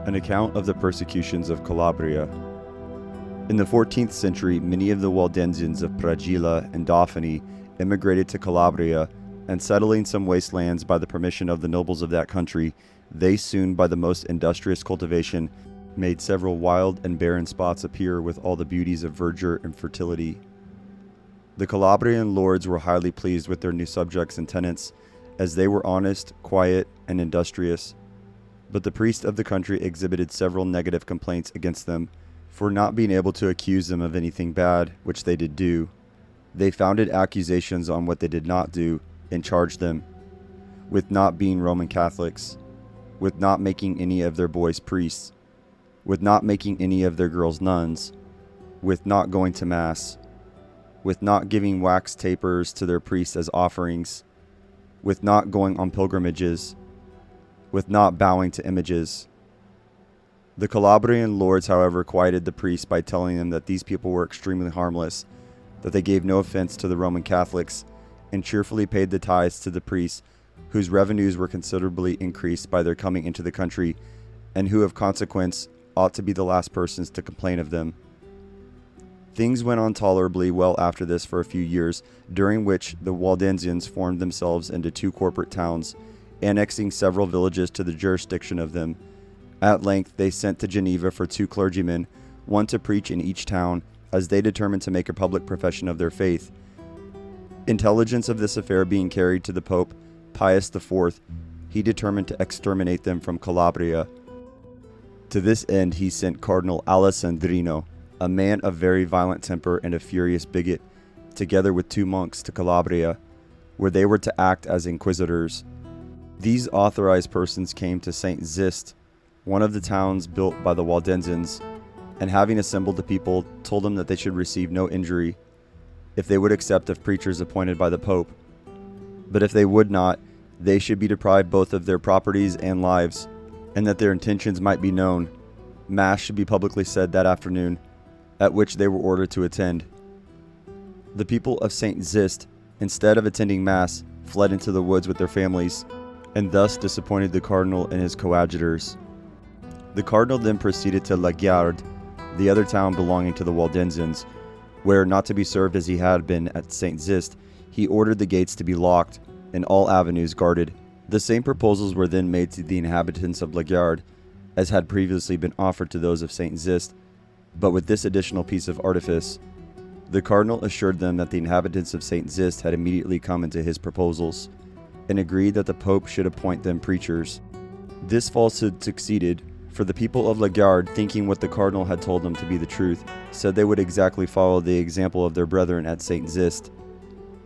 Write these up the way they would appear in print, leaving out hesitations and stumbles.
An account of the persecutions of Calabria. In the 14th century, many of the Waldensians of Pragila and Dauphiny immigrated to Calabria, and settling some wastelands by the permission of the nobles of that country, they soon, by the most industrious cultivation, made several wild and barren spots appear with all the beauties of verdure and fertility. The Calabrian lords were highly pleased with their new subjects and tenants, as they were honest, quiet, and industrious. But the priest of the country exhibited several negative complaints against them, for not being able to accuse them of anything bad, which they did do. They founded accusations on what they did not do, and charged them with not being Roman Catholics, with not making any of their boys priests, with not making any of their girls nuns, with not going to Mass, with not giving wax tapers to their priests as offerings, with not going on pilgrimages, with not bowing to images. The Calabrian lords, however, quieted the priests by telling them that these people were extremely harmless, that they gave no offense to the Roman Catholics, and cheerfully paid the tithes to the priests, whose revenues were considerably increased by their coming into the country, and who of consequence ought to be the last persons to complain of them. Things went on tolerably well after this for a few years, during which the Waldensians formed themselves into two corporate towns, annexing several villages to the jurisdiction of them. At length they sent to Geneva for 2 clergymen, one to preach in each town, as they determined to make a public profession of their faith. Intelligence of this affair being carried to the Pope Pius IV, he determined to exterminate them from Calabria. To this end he sent Cardinal Alessandrino, a man of very violent temper and a furious bigot, together with 2 monks to Calabria, where they were to act as inquisitors. These authorized persons came to St. Zist, one of the towns built by the Waldensians, and having assembled the people, told them that they should receive no injury, if they would accept of preachers appointed by the Pope. But if they would not, they should be deprived both of their properties and lives, and that their intentions might be known. Mass should be publicly said that afternoon, at which they were ordered to attend. The people of St. Zist, instead of attending Mass, fled into the woods with their families, and thus disappointed the cardinal and his coadjutors. The cardinal then proceeded to La Garde, the other town belonging to the Waldensians, where, not to be served as he had been at St. Zist, he ordered the gates to be locked and all avenues guarded. The same proposals were then made to the inhabitants of La Garde, as had previously been offered to those of St. Zist, but with this additional piece of artifice. The cardinal assured them that the inhabitants of St. Zist had immediately come into his proposals, and agreed that the Pope should appoint them preachers. This falsehood succeeded, for the people of La Garde, thinking what the cardinal had told them to be the truth, said they would exactly follow the example of their brethren at St. Zist.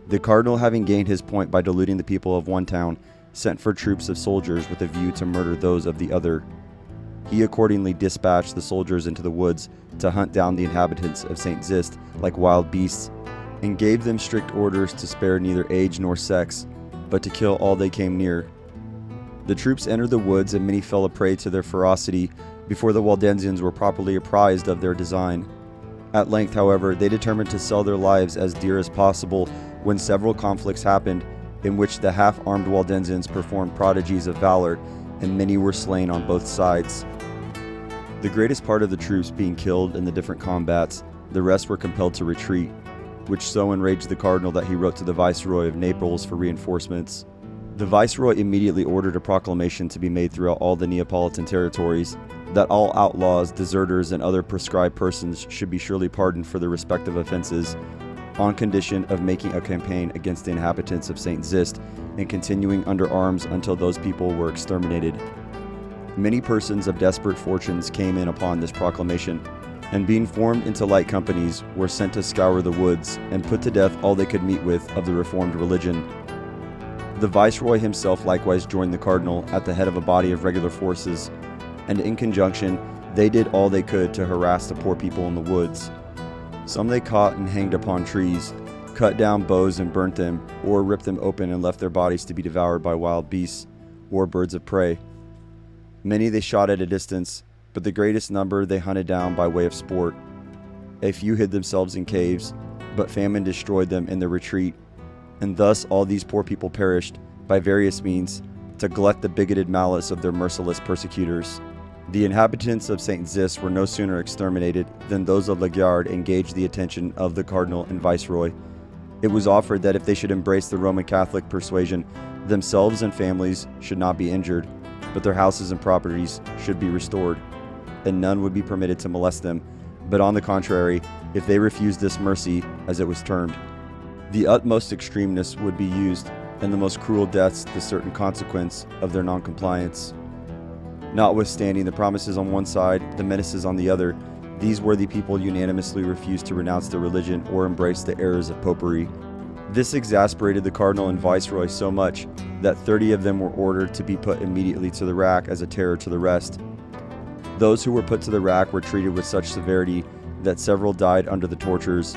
The cardinal, having gained his point by deluding the people of one town, sent for troops of soldiers with a view to murder those of the other. He accordingly dispatched the soldiers into the woods to hunt down the inhabitants of St. Zist like wild beasts, and gave them strict orders to spare neither age nor sex, but to kill all they came near. The troops entered the woods, and many fell a prey to their ferocity before the Waldensians were properly apprised of their design. At length, however, they determined to sell their lives as dear as possible, when several conflicts happened, in which the half-armed Waldensians performed prodigies of valor, and many were slain on both sides. The greatest part of the troops being killed in the different combats, the rest were compelled to retreat, which so enraged the cardinal that he wrote to the Viceroy of Naples for reinforcements. The Viceroy immediately ordered a proclamation to be made throughout all the Neapolitan territories, that all outlaws, deserters, and other proscribed persons should be surely pardoned for their respective offenses, on condition of making a campaign against the inhabitants of St. Zist, and continuing under arms until those people were exterminated. Many persons of desperate fortunes came in upon this proclamation, and being formed into light companies, were sent to scour the woods, and put to death all they could meet with of the reformed religion. The Viceroy himself likewise joined the cardinal at the head of a body of regular forces, and in conjunction they did all they could to harass the poor people in the woods. Some they caught and hanged upon trees, cut down bows and burnt them, or ripped them open and left their bodies to be devoured by wild beasts or birds of prey. Many they shot at a distance, but the greatest number they hunted down by way of sport. A few hid themselves in caves, but famine destroyed them in their retreat, and thus all these poor people perished, by various means, to glut the bigoted malice of their merciless persecutors. The inhabitants of St. Zis were no sooner exterminated than those of La Garde engaged the attention of the cardinal and viceroy. It was offered that if they should embrace the Roman Catholic persuasion, themselves and families should not be injured, but their houses and properties should be restored, and none would be permitted to molest them, but on the contrary, if they refused this mercy, as it was termed, the utmost extremeness would be used, and the most cruel deaths the certain consequence of their noncompliance. Notwithstanding the promises on one side, the menaces on the other, these worthy people unanimously refused to renounce their religion or embrace the errors of popery. This exasperated the cardinal and viceroy so much that 30 of them were ordered to be put immediately to the rack as a terror to the rest. Those who were put to the rack were treated with such severity that several died under the tortures.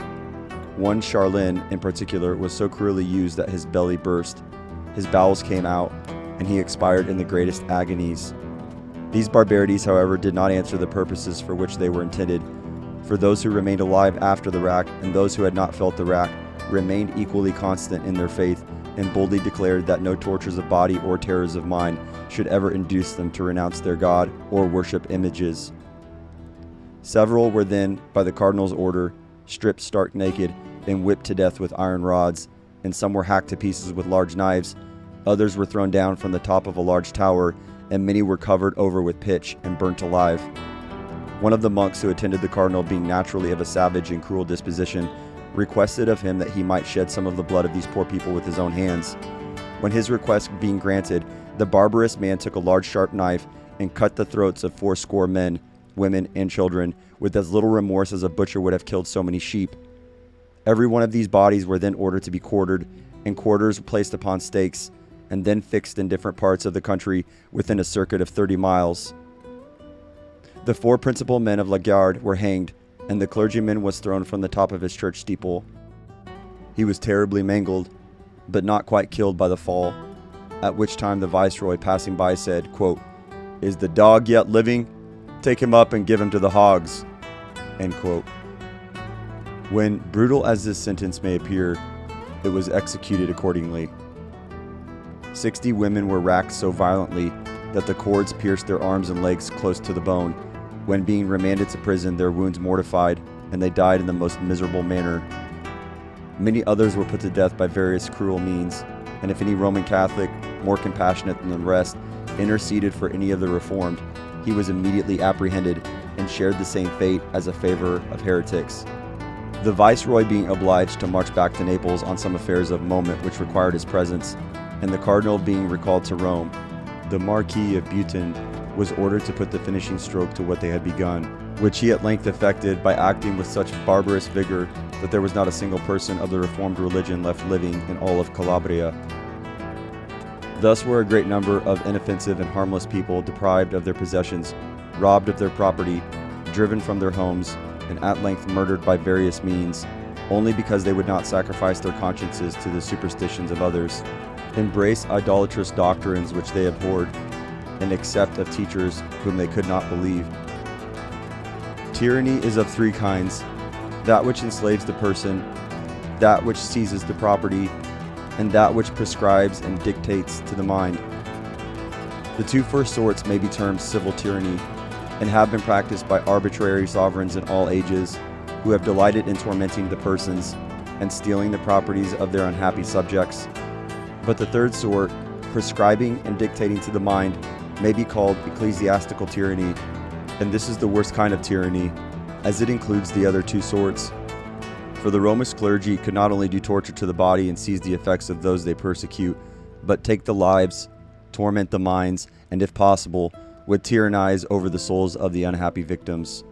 One, Charlin, in particular, was so cruelly used that his belly burst, his bowels came out, and he expired in the greatest agonies. These barbarities, however, did not answer the purposes for which they were intended, for those who remained alive after the rack and those who had not felt the rack remained equally constant in their faith and boldly declared that no tortures of body or terrors of mind should ever induce them to renounce their God or worship images. Several were then, by the cardinal's order, stripped stark naked and whipped to death with iron rods, and some were hacked to pieces with large knives. Others were thrown down from the top of a large tower, and many were covered over with pitch and burnt alive. One of the monks who attended the cardinal, being naturally of a savage and cruel disposition, requested of him that he might shed some of the blood of these poor people with his own hands. When his request being granted, the barbarous man took a large sharp knife and cut the throats of 80 men, women, and children, with as little remorse as a butcher would have killed so many sheep. Every one of these bodies were then ordered to be quartered, and quarters placed upon stakes, and then fixed in different parts of the country within a circuit of 30 miles. The 4 principal men of La Garde were hanged, and the clergyman was thrown from the top of his church steeple. He was terribly mangled, but not quite killed by the fall, at which time the viceroy passing by said, quote, "Is the dog yet living? Take him up and give him to the hogs." End quote. When brutal as this sentence may appear, it was executed accordingly. 60 women were racked so violently that the cords pierced their arms and legs close to the bone. When being remanded to prison, their wounds mortified, and they died in the most miserable manner. Many others were put to death by various cruel means, and if any Roman Catholic, more compassionate than the rest, interceded for any of the reformed, he was immediately apprehended and shared the same fate as a favorer of heretics. The viceroy being obliged to march back to Naples on some affairs of moment which required his presence, and the cardinal being recalled to Rome, the Marquis of Beuton was ordered to put the finishing stroke to what they had begun, which he at length effected by acting with such barbarous vigor that there was not a single person of the reformed religion left living in all of Calabria. Thus were a great number of inoffensive and harmless people deprived of their possessions, robbed of their property, driven from their homes, and at length murdered by various means, only because they would not sacrifice their consciences to the superstitions of others, embrace idolatrous doctrines which they abhorred, and accept of teachers whom they could not believe. Tyranny is of 3 kinds: that which enslaves the person, that which seizes the property, and that which prescribes and dictates to the mind. The 2 first sorts may be termed civil tyranny, and have been practiced by arbitrary sovereigns in all ages, who have delighted in tormenting the persons and stealing the properties of their unhappy subjects. But the 3rd sort, prescribing and dictating to the mind, may be called ecclesiastical tyranny, and this is the worst kind of tyranny, as it includes the other 2 sorts. For the Roman clergy could not only do torture to the body and seize the effects of those they persecute, but take the lives, torment the minds, and if possible, would tyrannize over the souls of the unhappy victims.